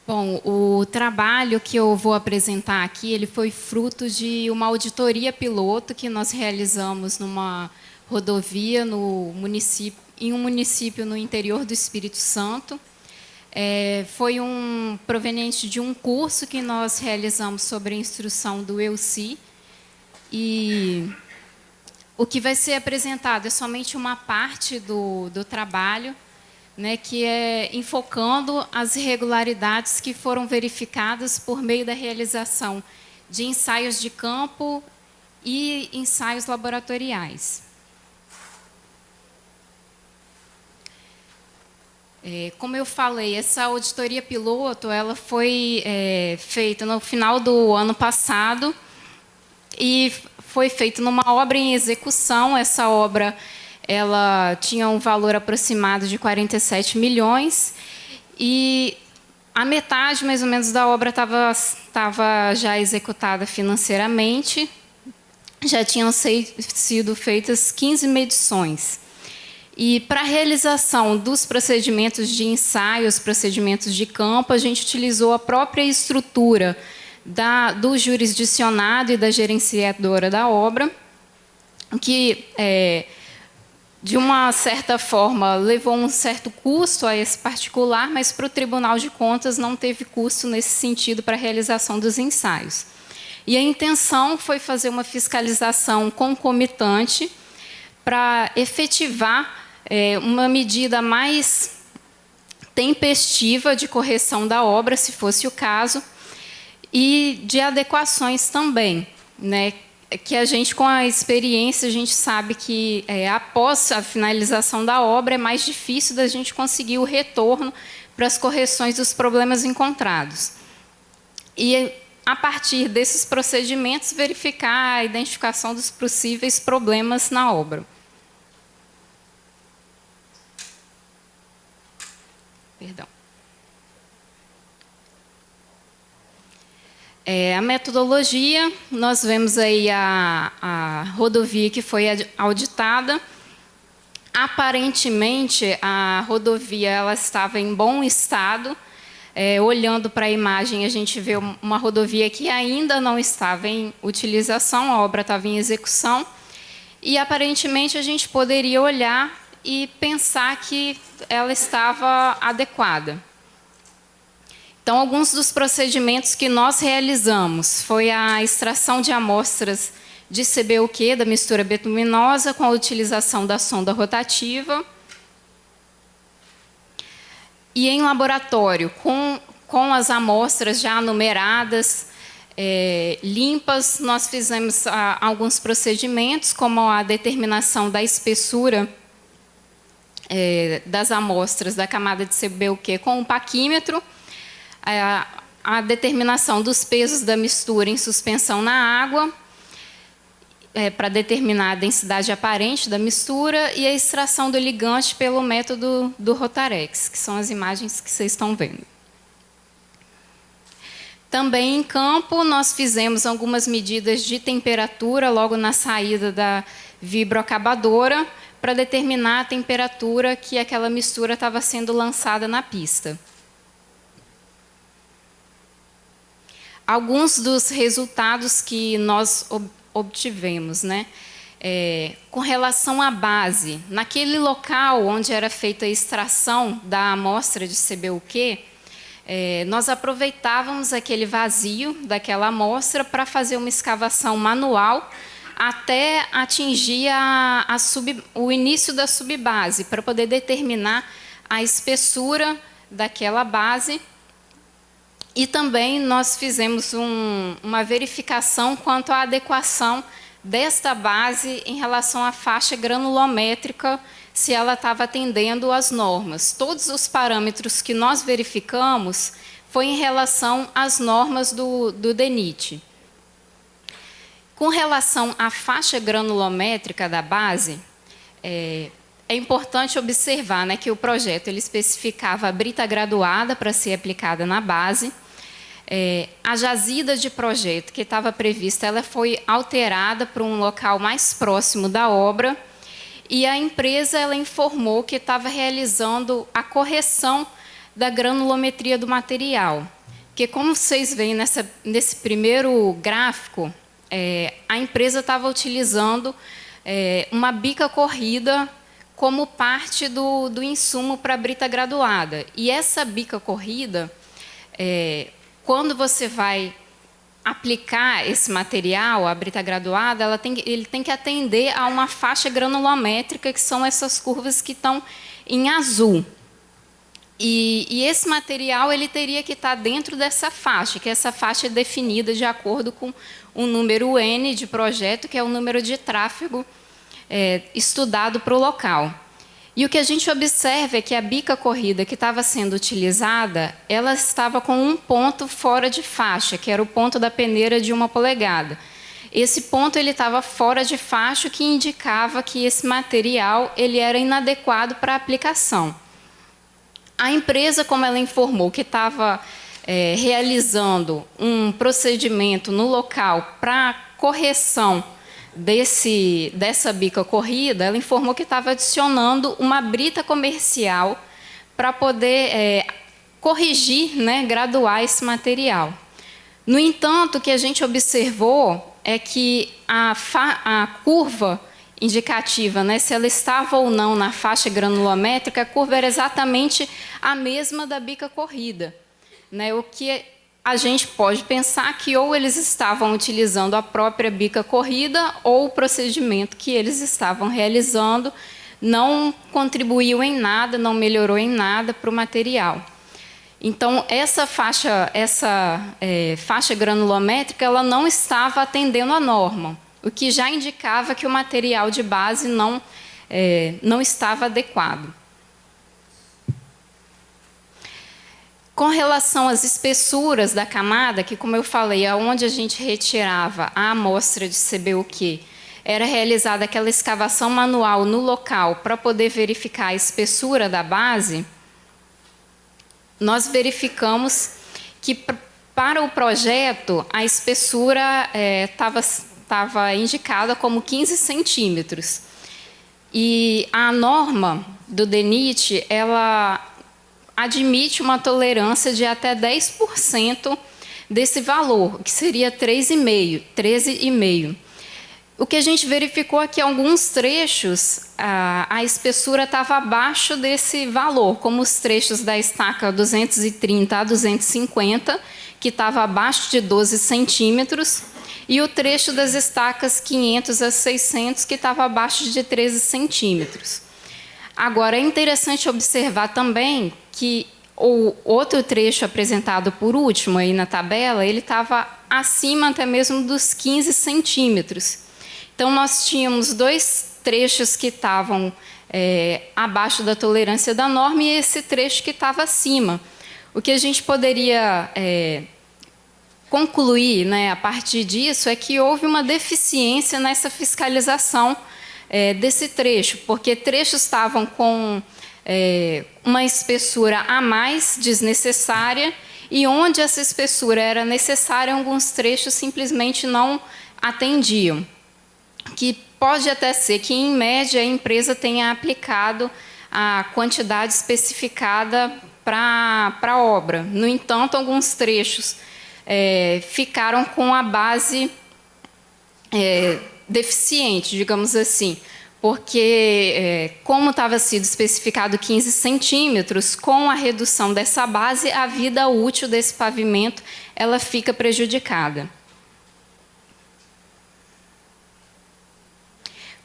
Bom, o trabalho que eu vou apresentar aqui, ele foi fruto de uma auditoria piloto que nós realizamos numa rodovia no município, em um município no interior do Espírito Santo. Foi proveniente de um curso que nós realizamos sobre a instrução do EUC. E o que vai ser apresentado é somente uma parte do trabalho, né, que é enfocando as irregularidades que foram verificadas por meio da realização de ensaios de campo e ensaios laboratoriais. Como eu falei, essa auditoria piloto ela foi feita no final do ano passado e foi feita numa obra em execução. Essa obra ela tinha um valor aproximado de 47 milhões e a metade, mais ou menos, da obra estava já executada financeiramente. Já tinham sido feitas 15 medições. E para a realização dos procedimentos de ensaio, os procedimentos de campo, a gente utilizou a própria estrutura do jurisdicionado e da gerenciadora da obra, que de uma certa forma, levou um certo custo a esse particular, mas para o Tribunal de Contas não teve custo nesse sentido para a realização dos ensaios. E a intenção foi fazer uma fiscalização concomitante para efetivar uma medida mais tempestiva de correção da obra, se fosse o caso, e de adequações também, né? Que a gente, com a experiência, a gente sabe que após a finalização da obra é mais difícil da gente conseguir o retorno para as correções dos problemas encontrados. E, a partir desses procedimentos, verificar a identificação dos possíveis problemas na obra. Perdão. A metodologia, nós vemos aí a rodovia que foi auditada. Aparentemente, a rodovia ela estava em bom estado. Olhando para a imagem, a gente vê uma rodovia que ainda não estava em utilização, a obra estava em execução. E, aparentemente, a gente poderia olhar e pensar que ela estava adequada. Então, alguns dos procedimentos que nós realizamos foi a extração de amostras de CBUQ, da mistura betuminosa, com a utilização da sonda rotativa. E em laboratório, com as amostras já numeradas, limpas, nós fizemos alguns procedimentos, como a determinação da espessura das amostras da camada de CBUQ com o paquímetro, a determinação dos pesos da mistura em suspensão na água, para determinar a densidade aparente da mistura, e a extração do ligante pelo método do Rotarex, que são as imagens que vocês estão vendo. Também em campo, nós fizemos algumas medidas de temperatura logo na saída da vibroacabadora, para determinar a temperatura que aquela mistura estava sendo lançada na pista. Alguns dos resultados que nós obtivemos, né? Com relação à base, naquele local onde era feita a extração da amostra de CBUQ, nós aproveitávamos aquele vazio daquela amostra para fazer uma escavação manual até atingir o início da subbase, para poder determinar a espessura daquela base. E também nós fizemos uma verificação quanto à adequação desta base em relação à faixa granulométrica, se ela estava atendendo às normas. Todos os parâmetros que nós verificamos foi em relação às normas do DENIT. Com relação à faixa granulométrica da base, é importante observar, né, que o projeto ele especificava a brita graduada para ser aplicada na base. A jazida de projeto que estava prevista, ela foi alterada para um local mais próximo da obra, e a empresa ela informou que estava realizando a correção da granulometria do material. Porque, como vocês veem nesse primeiro gráfico, a empresa estava utilizando uma bica corrida como parte do insumo para a brita graduada. E essa bica corrida, quando você vai aplicar esse material, a brita graduada, ele tem que atender a uma faixa granulométrica, que são essas curvas que estão em azul. E esse material ele teria que estar dentro dessa faixa, que essa faixa é definida de acordo com o número N de projeto, que é o número de tráfego estudado para o local. E o que a gente observa é que a bica corrida que estava sendo utilizada, ela estava com um ponto fora de faixa, que era o ponto da peneira de 1 polegada. Esse ponto ele estava fora de faixa, o que indicava que esse material ele era inadequado para a aplicação. A empresa, como ela informou que estava realizando um procedimento no local para correção dessa bica corrida, ela informou que estava adicionando uma brita comercial para poder corrigir, graduar esse material. No entanto, o que a gente observou é que a curva indicativa, se ela estava ou não na faixa granulométrica, a curva era exatamente a mesma da bica corrida. O que a gente pode pensar que ou eles estavam utilizando a própria bica corrida ou o procedimento que eles estavam realizando não contribuiu em nada, não melhorou em nada para o material. Então, essa faixa granulométrica ela não estava atendendo a norma, o que já indicava que o material de base não estava adequado. Com relação às espessuras da camada, que, como eu falei, aonde a gente retirava a amostra de CBUQ, era realizada aquela escavação manual no local para poder verificar a espessura da base, nós verificamos que, para o projeto, a espessura estava indicada como 15 centímetros. E a norma do DENIT, ela admite uma tolerância de até 10% desse valor, que seria 13,5. O que a gente verificou é que em alguns trechos a espessura estava abaixo desse valor, como os trechos da estaca 230 a 250, que estava abaixo de 12 centímetros, e o trecho das estacas 500 a 600, que estava abaixo de 13 centímetros. Agora, é interessante observar também que o outro trecho apresentado por último aí na tabela, ele estava acima até mesmo dos 15 centímetros. Então, nós tínhamos 2 trechos que estavam abaixo da tolerância da norma e esse trecho que estava acima. O que a gente poderia concluir, a partir disso, é que houve uma deficiência nessa fiscalização desse trecho, porque trechos estavam com uma espessura a mais desnecessária e onde essa espessura era necessária, alguns trechos simplesmente não atendiam. Que pode até ser que, em média, a empresa tenha aplicado a quantidade especificada para a obra. No entanto, alguns trechos ficaram com a base deficiente, digamos assim, porque, como estava sido especificado 15 centímetros, com a redução dessa base, a vida útil desse pavimento ela fica prejudicada.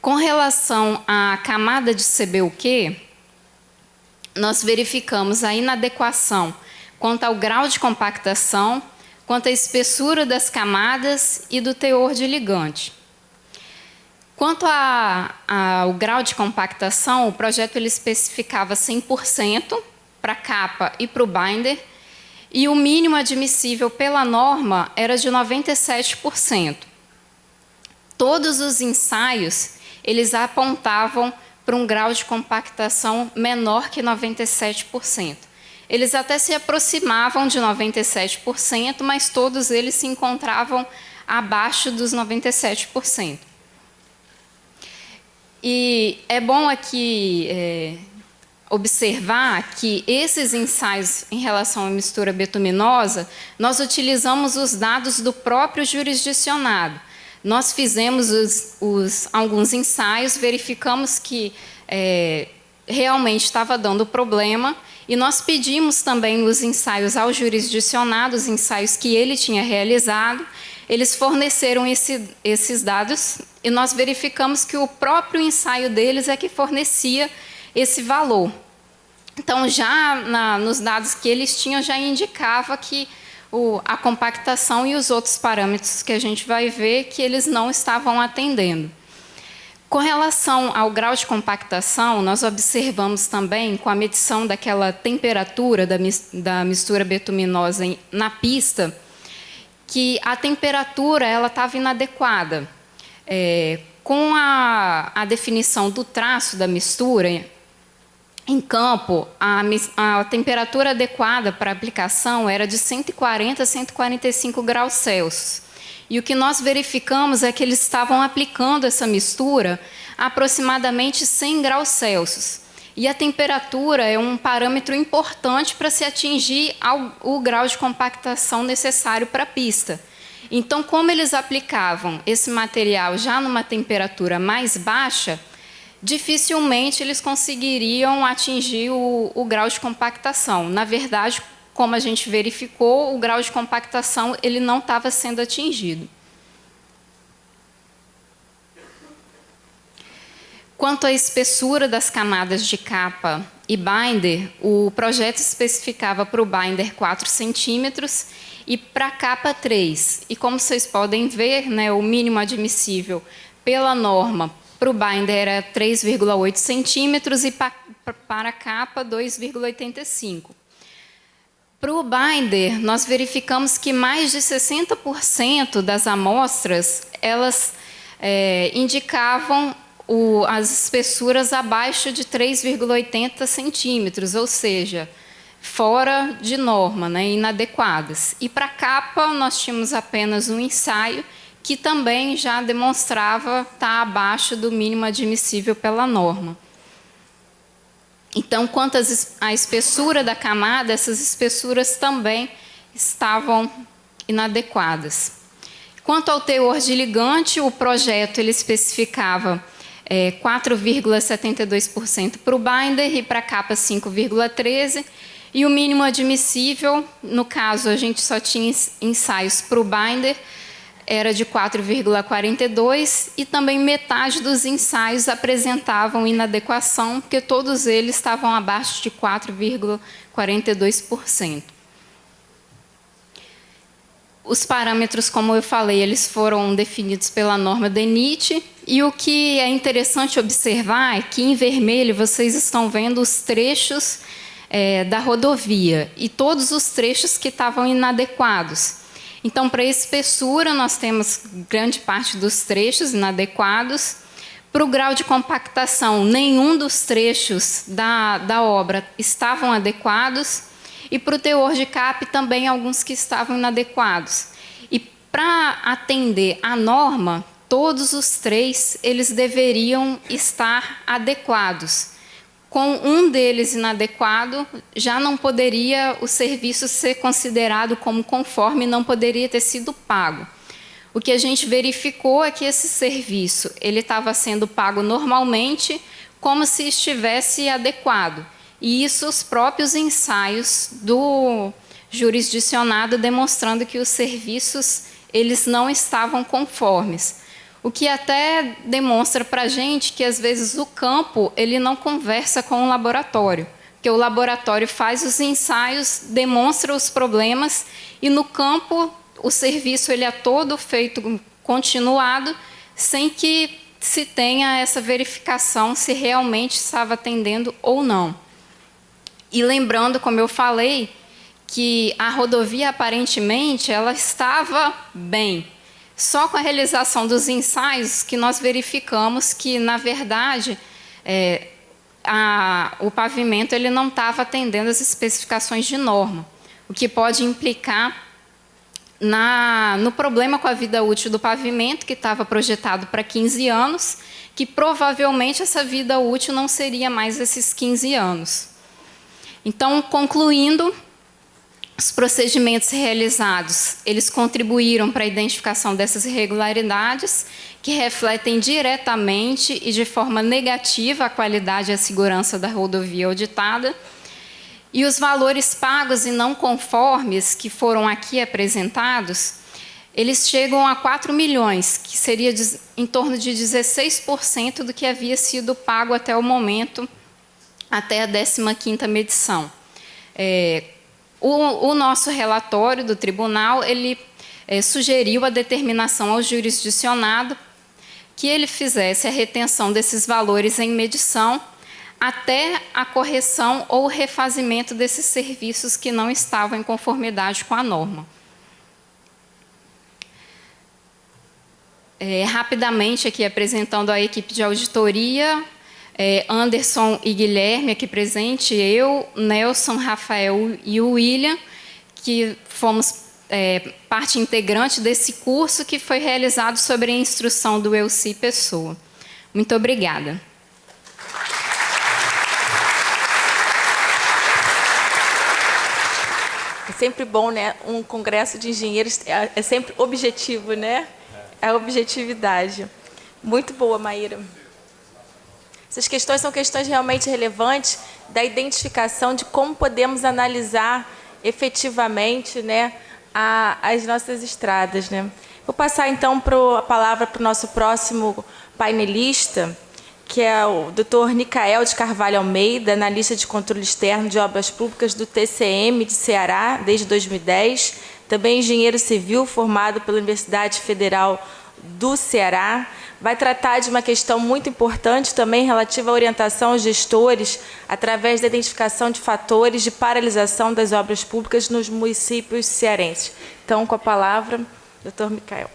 Com relação à camada de CBUQ, nós verificamos a inadequação quanto ao grau de compactação, quanto à espessura das camadas e do teor de ligante. Quanto ao grau de compactação, o projeto ele especificava 100% para a capa e para o binder, e o mínimo admissível pela norma era de 97%. Todos os ensaios eles apontavam para um grau de compactação menor que 97%. Eles até se aproximavam de 97%, mas todos eles se encontravam abaixo dos 97%. E é bom aqui observar que esses ensaios em relação à mistura betuminosa, nós utilizamos os dados do próprio jurisdicionado. Nós fizemos alguns ensaios, verificamos que realmente estava dando problema, e nós pedimos também os ensaios ao jurisdicionado, os ensaios que ele tinha realizado. Eles forneceram esses dados e nós verificamos que o próprio ensaio deles é que fornecia esse valor. Então, já nos dados que eles tinham, já indicava que a compactação e os outros parâmetros que a gente vai ver que eles não estavam atendendo. Com relação ao grau de compactação, nós observamos também, com a medição daquela temperatura da mistura betuminosa na pista, que a temperatura estava inadequada. Com a definição do traço da mistura, em campo, a temperatura adequada para a aplicação era de 140 a 145 graus Celsius. E o que nós verificamos é que eles estavam aplicando essa mistura a aproximadamente 100 graus Celsius. E a temperatura é um parâmetro importante para se atingir o grau de compactação necessário para a pista. Então, como eles aplicavam esse material já numa temperatura mais baixa, dificilmente eles conseguiriam atingir o grau de compactação. Na verdade, como a gente verificou, o grau de compactação ele não estava sendo atingido. Quanto à espessura das camadas de capa e binder, o projeto especificava para o binder 4 centímetros e para a capa 3. E como vocês podem ver, né, o mínimo admissível pela norma para o binder era 3,8 centímetros e para a capa 2,85. Para o binder, nós verificamos que mais de 60% das amostras elas indicavam as espessuras abaixo de 3,80 centímetros, ou seja, fora de norma, né, inadequadas. E para a capa, nós tínhamos apenas um ensaio que também já demonstrava estar abaixo do mínimo admissível pela norma. Então, quanto à espessura da camada, essas espessuras também estavam inadequadas. Quanto ao teor de ligante, o projeto ele especificava 4,72% para o binder e para a capa 5,13%. E o mínimo admissível, no caso, a gente só tinha ensaios para o binder, era de 4,42%, e também metade dos ensaios apresentavam inadequação, porque todos eles estavam abaixo de 4,42%. Os parâmetros, como eu falei, eles foram definidos pela norma DENIT, e o que é interessante observar é que em vermelho vocês estão vendo os trechos da rodovia e todos os trechos que estavam inadequados. Então, para a espessura, nós temos grande parte dos trechos inadequados. Para o grau de compactação, nenhum dos trechos da obra estavam adequados. E para o teor de CAP, também alguns que estavam inadequados. E para atender à norma, todos os três eles deveriam estar adequados. Com um deles inadequado, já não poderia o serviço ser considerado como conforme, não poderia ter sido pago. O que a gente verificou é que esse serviço ele estava sendo pago normalmente, como se estivesse adequado. E isso os próprios ensaios do jurisdicionado demonstrando que os serviços eles não estavam conformes. O que até demonstra para a gente que, às vezes, o campo ele não conversa com o laboratório, porque o laboratório faz os ensaios, demonstra os problemas, e no campo o serviço ele é todo feito continuado, sem que se tenha essa verificação se realmente estava atendendo ou não. E lembrando, como eu falei, que a rodovia, aparentemente, ela estava bem. Só com a realização dos ensaios que nós verificamos que, na verdade, o pavimento ele não estava atendendo as especificações de norma, o que pode implicar no problema com a vida útil do pavimento, que estava projetado para 15 anos, que provavelmente essa vida útil não seria mais esses 15 anos. Então, concluindo, os procedimentos realizados, eles contribuíram para a identificação dessas irregularidades, que refletem diretamente e de forma negativa a qualidade e a segurança da rodovia auditada, e os valores pagos e não conformes que foram aqui apresentados, eles chegam a 4 milhões, que seria em torno de 16% do que havia sido pago até o momento, até a 15ª medição. O nosso relatório do tribunal, ele sugeriu a determinação ao jurisdicionado que ele fizesse a retenção desses valores em medição até a correção ou refazimento desses serviços que não estavam em conformidade com a norma. Rapidamente, aqui apresentando a equipe de auditoria, Anderson e Guilherme aqui presente, eu, Nelson, Rafael e o William, que fomos parte integrante desse curso que foi realizado sobre a instrução do Elci Pessoa. Muito obrigada. É sempre bom, né? Um congresso de engenheiros é sempre objetivo, né? É a objetividade. Muito boa, Maíra. Essas questões são questões realmente relevantes da identificação de como podemos analisar efetivamente, né, as nossas estradas, né? Vou passar, então, a palavra para o nosso próximo painelista, que é o Dr. Nicael de Carvalho Almeida, analista de controle externo de obras públicas do TCM de Ceará, desde 2010, também engenheiro civil formado pela Universidade Federal do Ceará. Vai tratar de uma questão muito importante também relativa à orientação aos gestores através da identificação de fatores de paralisação das obras públicas nos municípios cearenses. Então, com a palavra, Dr. Nicael.